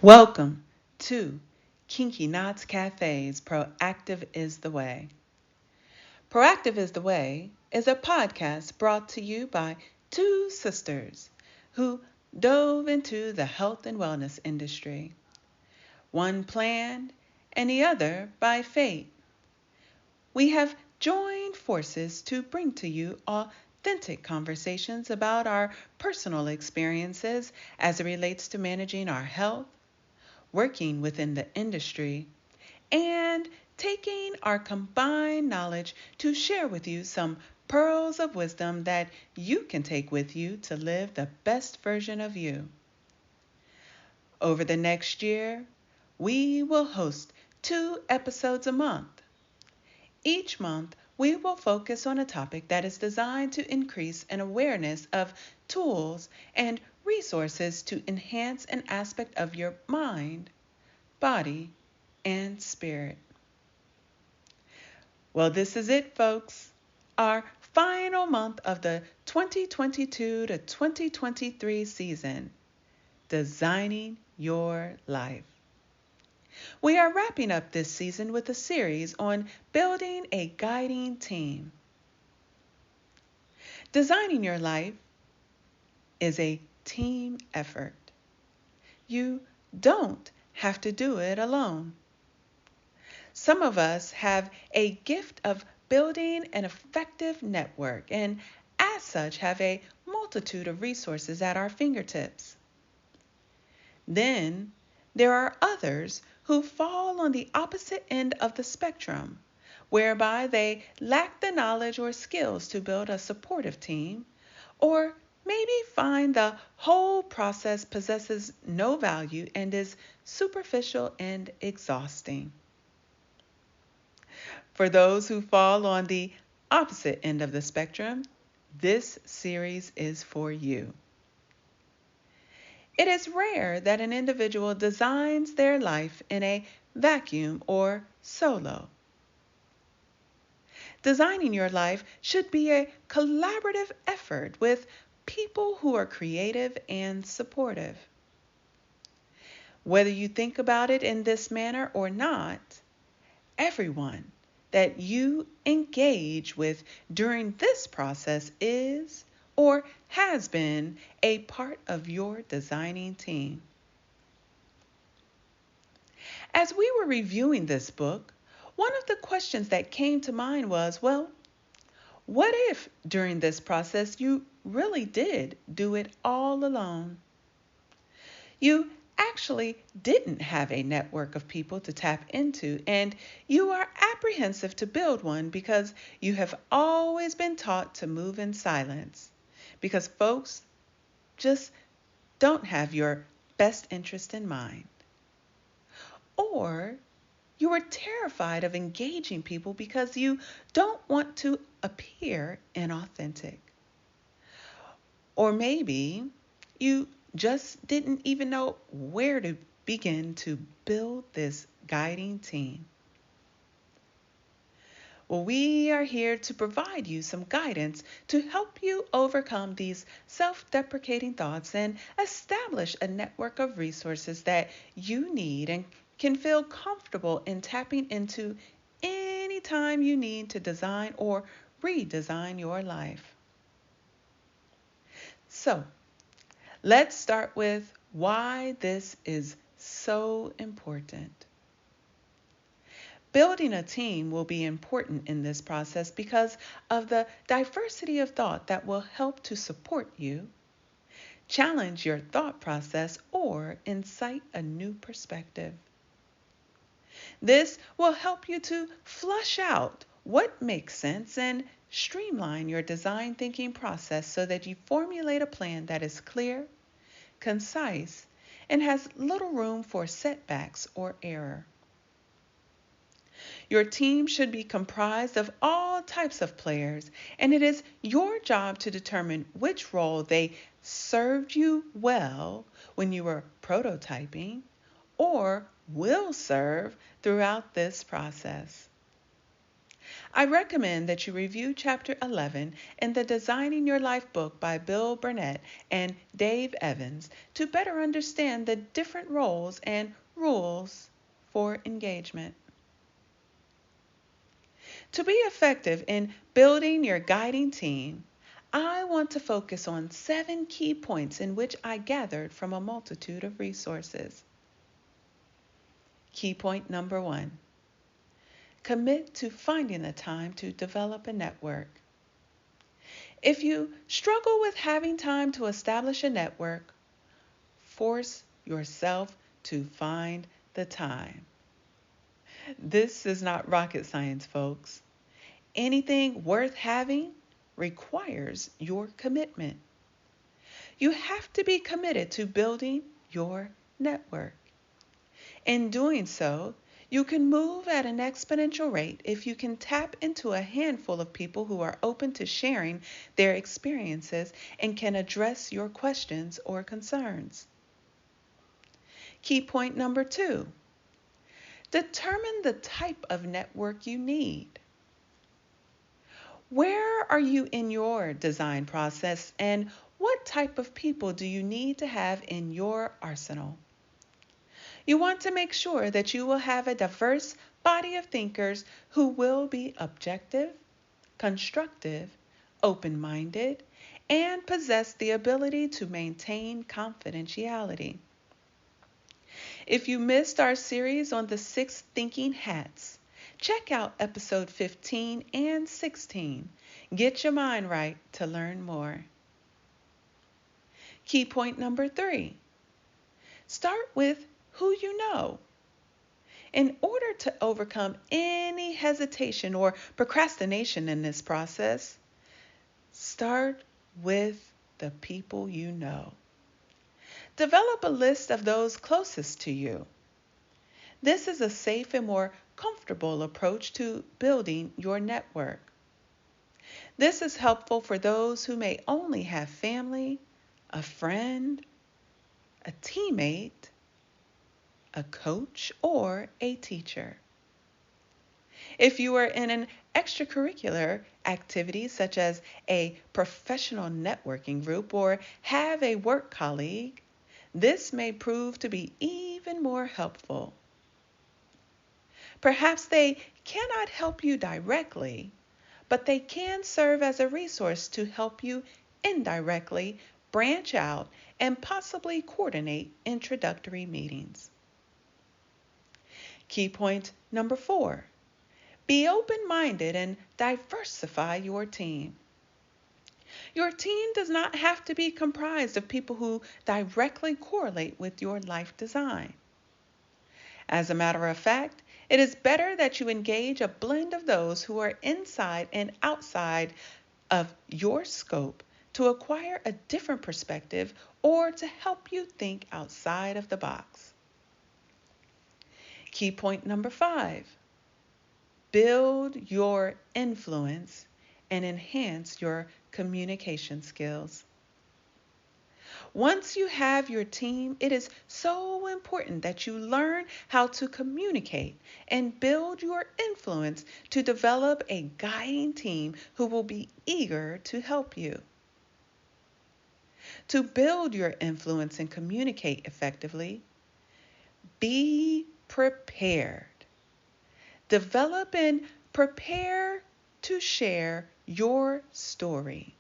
Welcome to Kinky Knots Cafe's Proactive is the Way. Proactive is the Way is a podcast brought to you by two sisters who dove into the health and wellness industry, one planned and the other by fate. We have joined forces to bring to you authentic conversations about our personal experiences as it relates to managing our health, working within the industry, and taking our combined knowledge to share with you some pearls of wisdom that you can take with you to live the best version of you. Over the next year, we will host 2 episodes a month. Each month, we will focus on a topic that is designed to increase an awareness of tools and resources to enhance an aspect of your mind, body, and spirit. Well, this is it, folks. Our final month of the 2022 to 2023 season, Designing Your Life. We are wrapping up this season with a series on building a guiding team. Designing your life is a team effort. You don't have to do it alone. Some of us have a gift of building an effective network and, as such, have a multitude of resources at our fingertips. Then there are others who fall on the opposite end of the spectrum, whereby they lack the knowledge or skills to build a supportive team, or maybe find the whole process possesses no value and is superficial and exhausting. For those who fall on the opposite end of the spectrum, this series is for you. It is rare that an individual designs their life in a vacuum or solo. Designing your life should be a collaborative effort with people who are creative and supportive. Whether you think about it in this manner or not, everyone that you engage with during this process is or has been a part of your designing team. As we were reviewing this book, one of the questions that came to mind was, well, what if during this process you really did do it all alone? You actually didn't have a network of people to tap into, and you are apprehensive to build one because you have always been taught to move in silence, because folks just don't have your best interest in mind. Or you are terrified of engaging people because you don't want to appear inauthentic. Or maybe you just didn't even know where to begin to build this guiding team. Well, we are here to provide you some guidance to help you overcome these self-deprecating thoughts and establish a network of resources that you need and can feel comfortable in tapping into anytime you need to design or redesign your life. So, let's start with why this is so important. Building a team will be important in this process because of the diversity of thought that will help to support you, challenge your thought process, or incite a new perspective. This will help you to flush out what makes sense and streamline your design thinking process so that you formulate a plan that is clear, concise, and has little room for setbacks or error. Your team should be comprised of all types of players, and it is your job to determine which role they served you well when you were prototyping or will serve throughout this process. I recommend that you review Chapter 11 in the Designing Your Life book by Bill Burnett and Dave Evans to better understand the different roles and rules for engagement. To be effective in building your guiding team, I want to focus on 7 key points in which I gathered from a multitude of resources. Key point number 1. Commit to finding the time to develop a network. If you struggle with having time to establish a network, force yourself to find the time. This is not rocket science, folks. Anything worth having requires your commitment. You have to be committed to building your network. In doing so, you can move at an exponential rate if you can tap into a handful of people who are open to sharing their experiences and can address your questions or concerns. Key point number 2. Determine the type of network you need. Where are you in your design process, and what type of people do you need to have in your arsenal? You want to make sure that you will have a diverse body of thinkers who will be objective, constructive, open-minded, and possess the ability to maintain confidentiality. If you missed our series on the 6 thinking hats, check out episode 15 and 16. Get your mind right to learn more. Key point number 3. Start with who you know. In order to overcome any hesitation or procrastination in this process, start with the people you know. Develop a list of those closest to you. This is a safe and more comfortable approach to building your network. This is helpful for those who may only have family, a friend, a teammate, a coach, or a teacher. If you are in an extracurricular activity such as a professional networking group or have a work colleague, this may prove to be even more helpful. Perhaps they cannot help you directly, but they can serve as a resource to help you indirectly branch out and possibly coordinate introductory meetings. Key point number 4. Be open-minded and diversify your team. Your team does not have to be comprised of people who directly correlate with your life design. As a matter of fact, it is better that you engage a blend of those who are inside and outside of your scope to acquire a different perspective or to help you think outside of the box. Key point number 5. Build your influence and enhance your communication skills. Once you have your team, it is so important that you learn how to communicate and build your influence to develop a guiding team who will be eager to help you. To build your influence and communicate effectively, be prepared. Develop and prepare to share your story.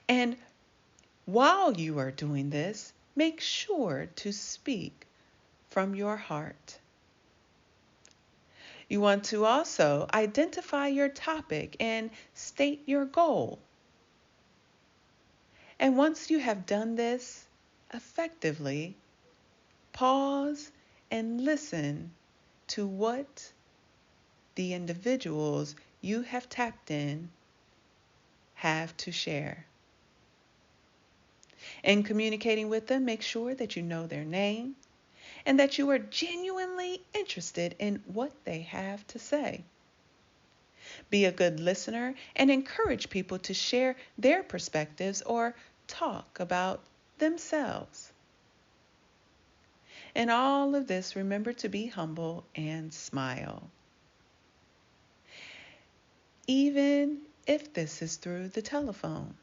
And while you are doing this, make sure to speak from your heart. You want to also identify your topic and state your goal. And once you have done this effectively, pause and listen to what the individuals you have tapped in have to share. In communicating with them, make sure that you know their name and that you are genuinely interested in what they have to say. Be a good listener and encourage people to share their perspectives or talk about themselves. In all of this, remember to be humble and smile. even if this is through the telephone.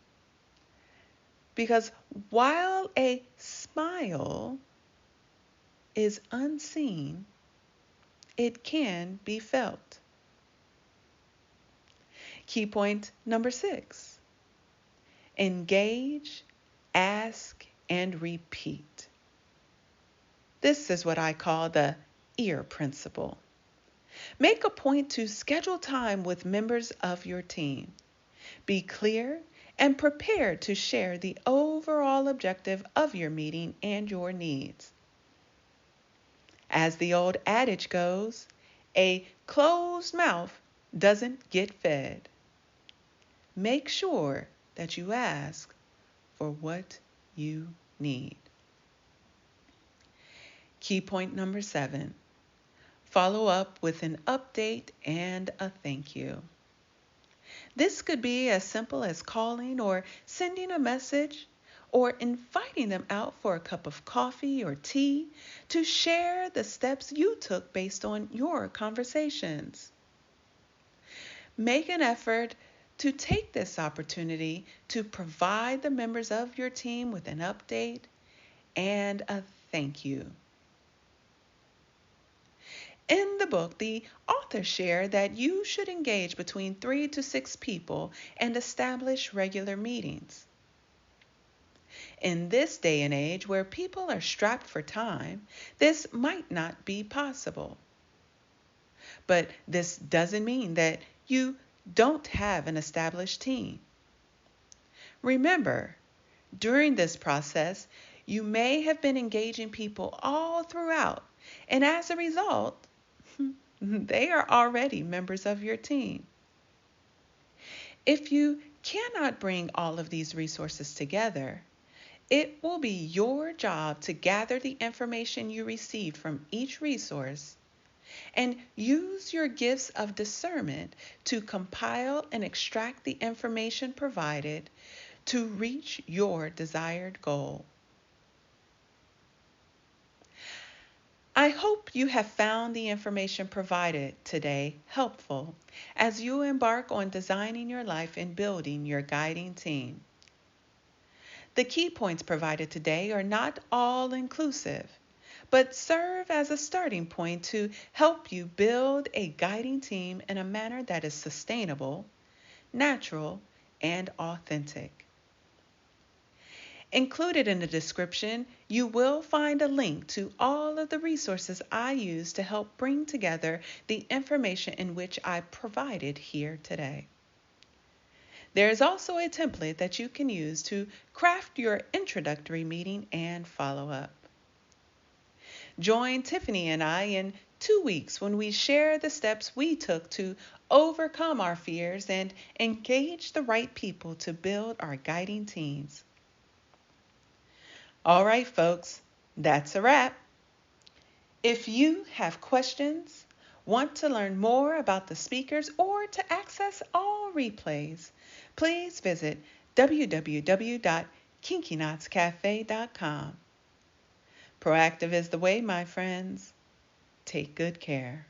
Because while a smile is unseen, it can be felt. Key point number 6. Engage, ask, and repeat. This is what I call the ear principle. Make a point to schedule time with members of your team. Be clear and prepared to share the overall objective of your meeting and your needs. As the old adage goes, a closed mouth doesn't get fed. Make sure that you ask for what you need. Key point number 7. Follow up with an update and a thank you. This could be as simple as calling or sending a message or inviting them out for a cup of coffee or tea to share the steps you took based on your conversations. Make an effort to take this opportunity to provide the members of your team with an update and a thank you. In the book, the author shared that you should engage between 3 to 6 people and establish regular meetings. In this day and age where people are strapped for time, this might not be possible. But this doesn't mean that you don't have an established team. Remember, during this process, you may have been engaging people all throughout, and as a result, they are already members of your team. If you cannot bring all of these resources together, it will be your job to gather the information you received from each resource and use your gifts of discernment to compile and extract the information provided to reach your desired goal. I hope you have found the information provided today helpful as you embark on designing your life and building your guiding team. The key points provided today are not all inclusive, but serve as a starting point to help you build a guiding team in a manner that is sustainable, natural, and authentic. Included in the description, you will find a link to all of the resources I use to help bring together the information in which I provided here today. There is also a template that you can use to craft your introductory meeting and follow-up. Join Tiffany and I in 2 weeks when we share the steps we took to overcome our fears and engage the right people to build our guiding teams. All right, folks, that's a wrap. If you have questions, want to learn more about the speakers, or to access all replays, please visit www.kinkyknotscafe.com. Proactive is the way, my friends. Take good care.